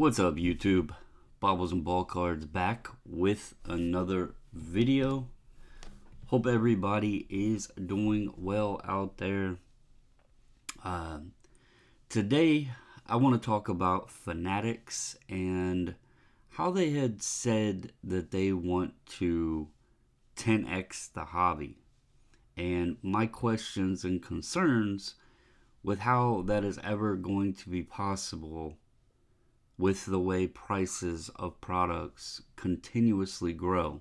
What's up, YouTube? Bobbles and Ball Cards back with another video. Hope everybody is doing well out there. Today, I want to talk about Fanatics and how they had said that they want to 10x the hobby, and my questions and concerns with how that is ever going to be possible with the way prices of products continuously grow.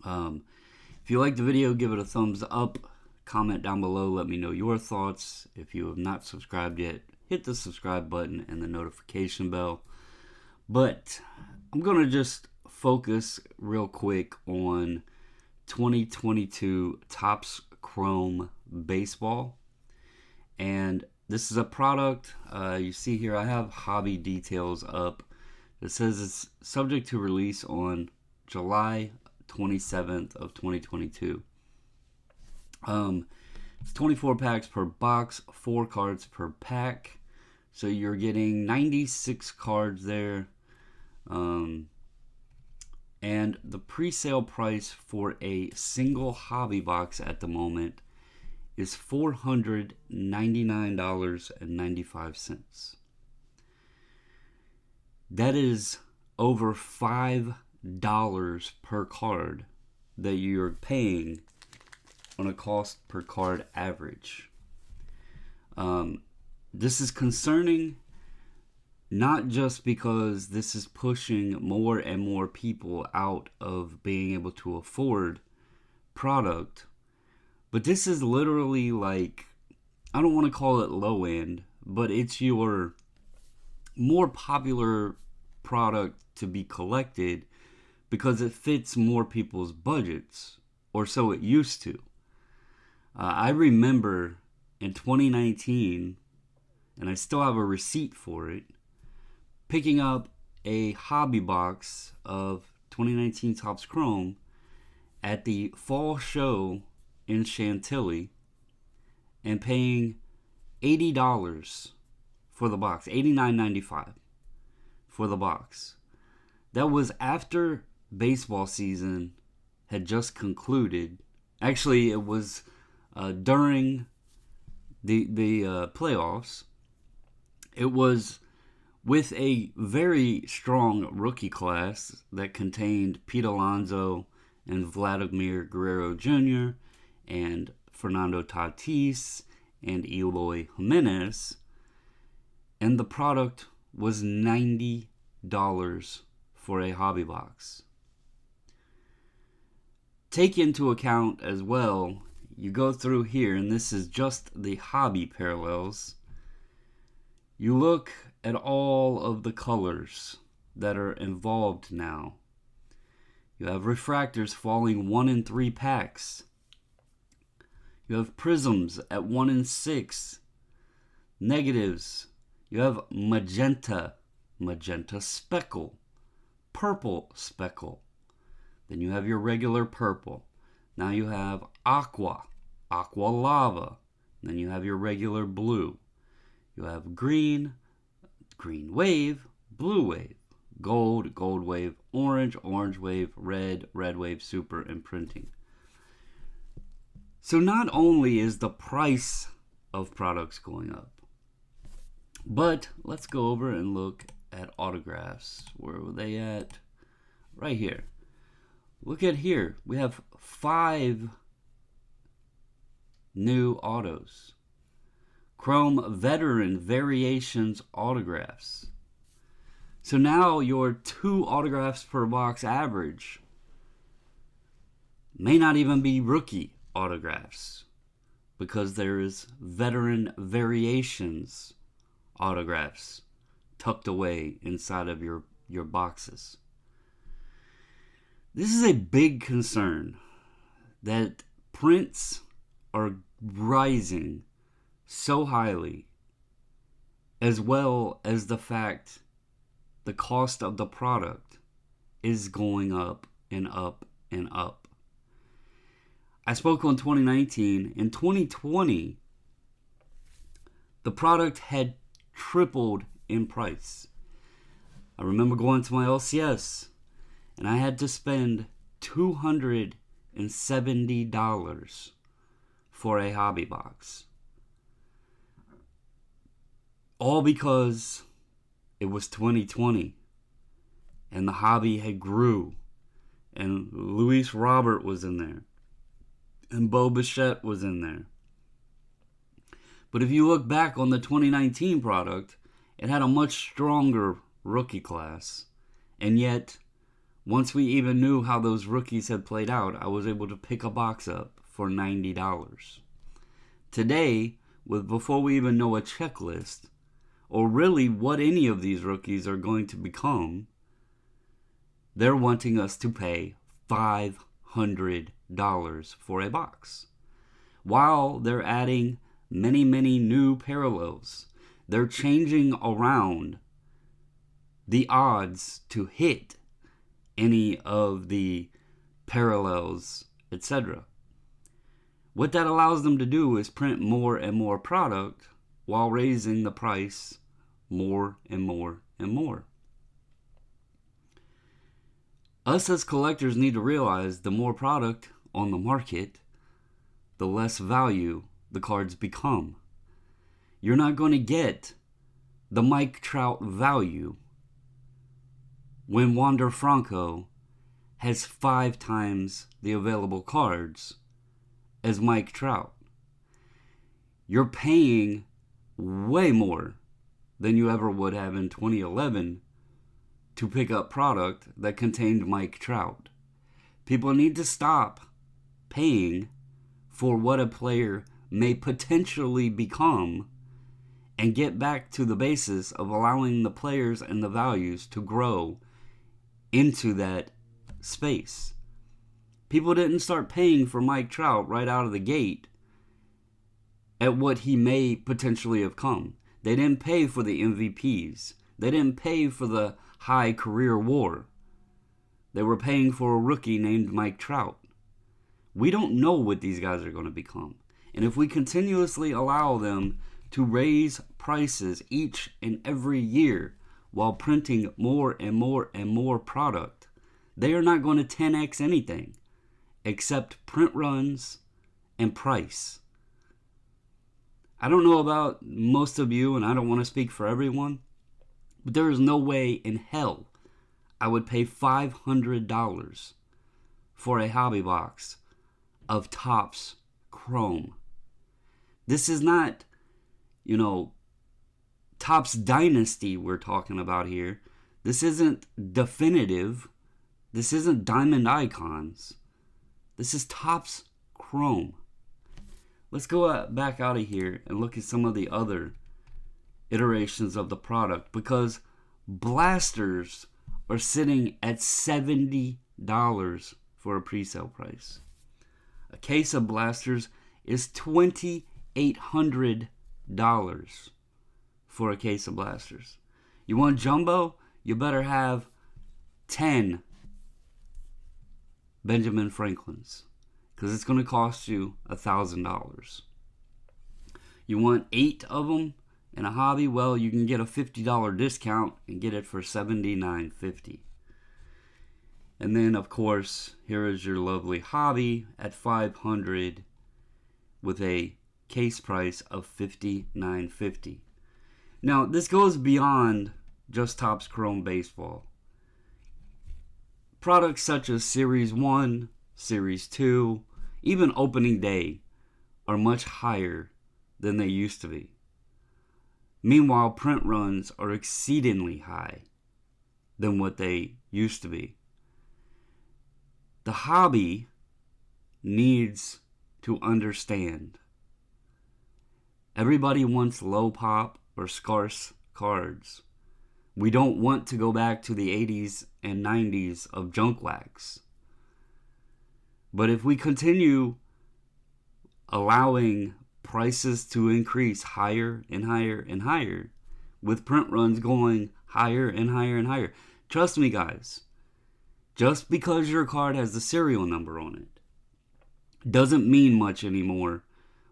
If you like the video, give it a thumbs up. Comment down below, let me know your thoughts. If you have not subscribed yet, hit the subscribe button and the notification bell. But I'm going to just focus real quick on 2022 Topps Chrome Baseball. And this is a product, you see here, I have hobby details up. It says it's subject to release on July 27th of 2022. It's 24 packs per box, 4 cards per pack. So you're getting 96 cards there. And the pre-sale price for a single hobby box at the moment is $499.95. That is over $5 per card that you're paying on a cost per card average. This is concerning, not just because this is pushing more and more people out of being able to afford product, but this is literally like, I don't want to call it low end, but it's your more popular product to be collected because it fits more people's budgets, or so it used to. I remember in 2019, and I still have a receipt for it, picking up a hobby box of 2019 Topps Chrome at the fall show in Chantilly and paying $80 for the box, $89.95 for the box. That was after baseball season had just concluded. Actually, it was during the playoffs. It was with a very strong rookie class that contained Pete Alonso and Vladimir Guerrero Jr. and Fernando Tatis and Eloy Jimenez, and the product was $90 for a hobby box. Take into account as well, you go through here, and this is just the hobby parallels. You look at all of the colors that are involved now. You have refractors falling 1 in 3 packs. You have prisms at 1 in 6. Negatives. You have magenta speckle, purple speckle. Then you have your regular purple. Now you have aqua lava. Then you have your regular blue. You have green wave, blue wave, gold wave, orange wave, red wave, super, and printing. So not only is the price of products going up, but let's go over and look at autographs. Where were they at? Right here. Look at here. We have 5 new autos. Chrome Veteran Variations autographs. So now your 2 autographs per box average may not even be rookie autographs, because there is Veteran Variations autographs tucked away inside of your boxes. This is a big concern that prints are rising so highly, as well as the fact the cost of the product is going up and up and up. I spoke on 2019. In 2020, the product had tripled in price. I remember going to my LCS and I had to spend $270 for a hobby box. All because it was 2020 and the hobby had grew and Luis Robert was in there and Bo Bichette was in there. But if you look back on the 2019 product, it had a much stronger rookie class. And yet, once we even knew how those rookies had played out, I was able to pick a box up for $90. Today, before we even know a checklist, or really what any of these rookies are going to become, they're wanting us to pay $500 for a box. While they're adding many, many new parallels, they're changing around the odds to hit any of the parallels, etc. What that allows them to do is print more and more product while raising the price more and more and more. Us as collectors need to realize the more product on the market, the less value the cards become. You're not going to get the Mike Trout value when Wander Franco has 5 times the available cards as Mike Trout. You're paying way more than you ever would have in 2011 to pick up product that contained Mike Trout. People need to stop paying for what a player may potentially become and get back to the basis of allowing the players and the values to grow into that space. People didn't start paying for Mike Trout right out of the gate at what he may potentially have come. They didn't pay for the MVPs. They didn't pay for the high career WAR. They were paying for a rookie named Mike Trout. We don't know what these guys are going to become. And if we continuously allow them to raise prices each and every year while printing more and more and more product, they are not going to 10x anything except print runs and price. I don't know about most of you, and I don't want to speak for everyone, but there is no way in hell I would pay $500 for a hobby box of Topps Chrome. This is not, Topps Dynasty we're talking about here. This isn't definitive. This isn't Diamond Icons. This is Topps Chrome. Let's go back out of here and look at some of the other iterations of the product, because blasters are sitting at $70 for a pre-sale price. A case of blasters is $2,800 for a case of blasters. You want jumbo? You better have 10 Benjamin Franklins, because it's going to cost you $1,000. You want 8 of them in a hobby? Well, you can get a $50 discount and get it for $79.50. And then, of course, here is your lovely hobby at $500 with a case price of $59.50. Now, this goes beyond just Topps Chrome Baseball. Products such as Series 1, Series 2, even Opening Day are much higher than they used to be. Meanwhile, print runs are exceedingly high than what they used to be. The hobby needs to understand. Everybody wants low pop or scarce cards. We don't want to go back to the 80s and 90s of junk wax. But if we continue allowing prices to increase higher and higher and higher, with print runs going higher and higher and higher, trust me guys, just because your card has the serial number on it doesn't mean much anymore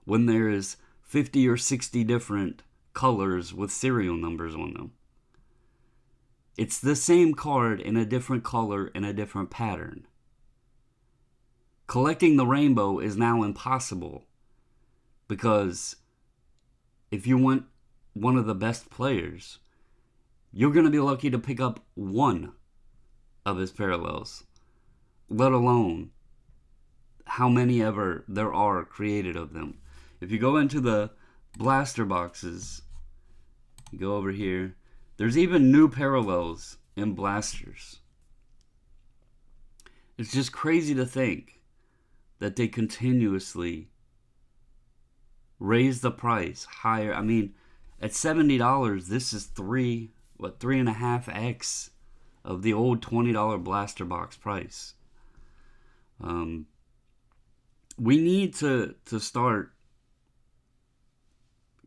when there is 50 or 60 different colors with serial numbers on them. It's the same card in a different color and a different pattern. Collecting the rainbow is now impossible because if you want one of the best players, you're going to be lucky to pick up one of his parallels, let alone how many ever there are created of them. If you go into the blaster boxes, you go over here, there's even new parallels in blasters. It's just crazy to think that they continuously raise the price higher. I mean, at $70, this is 3.5x of the old $20 blaster box price. We need to start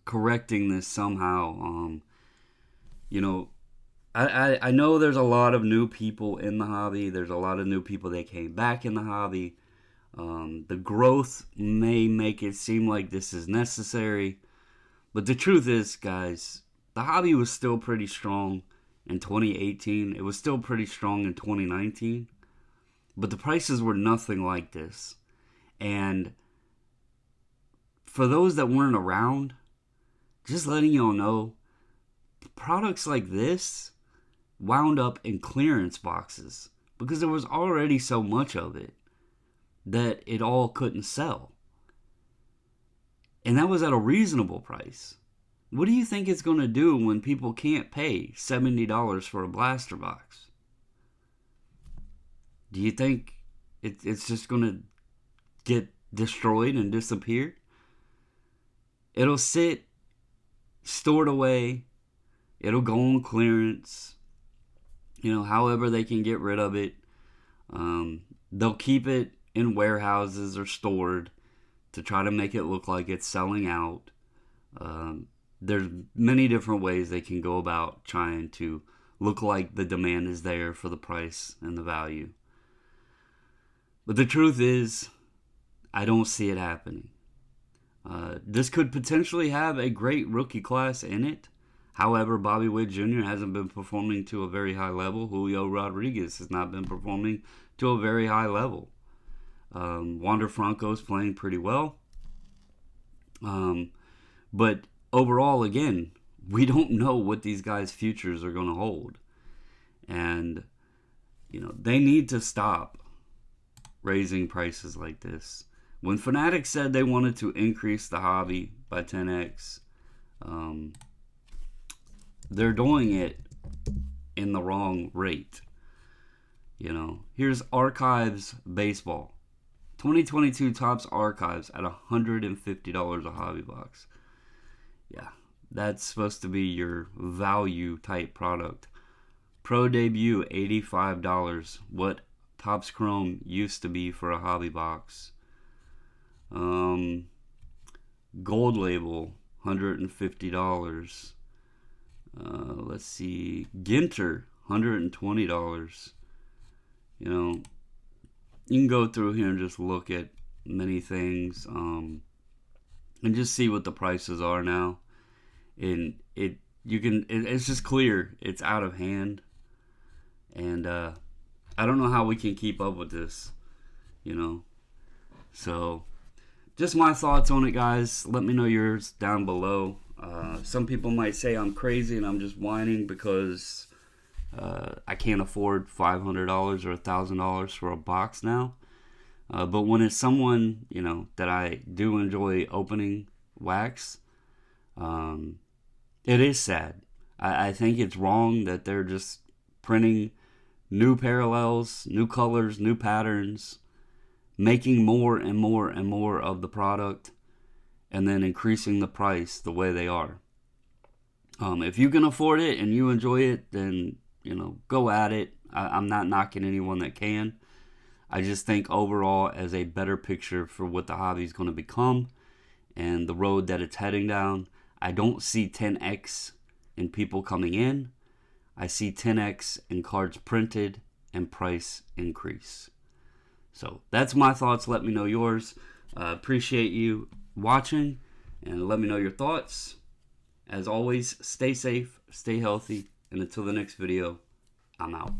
correcting this somehow. I know there's a lot of new people in the hobby. There's a lot of new people that came back in the hobby. The growth may make it seem like this is necessary. But the truth is, guys, the hobby was still pretty strong in 2018. It was still pretty strong in 2019. But the prices were nothing like this. And for those that weren't around, just letting y'all know, products like this wound up in clearance boxes because there was already so much of it that it all couldn't sell. And that was at a reasonable price. What do you think it's going to do when people can't pay $70 for a blaster box? Do you think it's just going to get destroyed and disappear? It'll sit stored away. It'll go on clearance. However they can get rid of it. They'll keep it in warehouses or stored to try to make it look like it's selling out. There's many different ways they can go about trying to look like the demand is there for the price and the value. But the truth is, I don't see it happening. This could potentially have a great rookie class in it. However, Bobby Witt Jr. hasn't been performing to a very high level. Julio Rodriguez has not been performing to a very high level. Wander Franco is playing pretty well. But overall, again, we don't know what these guys' futures are going to hold. And, they need to stop raising prices like this. When Fanatics said they wanted to increase the hobby by 10x, they're doing it in the wrong rate. Here's Archives Baseball. 2022 Topps Archives at $150 a hobby box. Yeah, that's supposed to be your value type product. Pro Debut, $85. What Topps Chrome used to be for a hobby box. Gold Label, $150. Let's see. Ginter, $120. You can go through here and just look at many things, and just see what the prices are now. And it's just clear it's out of hand. And I don't know how we can keep up with this, So, just my thoughts on it, guys. Let me know yours down below. Some people might say I'm crazy and I'm just whining because I can't afford $500 or $1,000 for a box now. But when it's someone, that I do enjoy opening wax, it is sad. I think it's wrong that they're just printing new parallels, new colors, new patterns, making more and more and more of the product, and then increasing the price the way they are. If you can afford it and you enjoy it, then, go at it. I'm not knocking anyone that can. I just think overall, as a better picture for what the hobby is going to become and the road that it's heading down, I don't see 10x in people coming in. I see 10x in cards printed and price increase. So that's my thoughts. Let me know yours. Appreciate you watching, and let me know your thoughts. As always, stay safe, stay healthy, and until the next video, I'm out.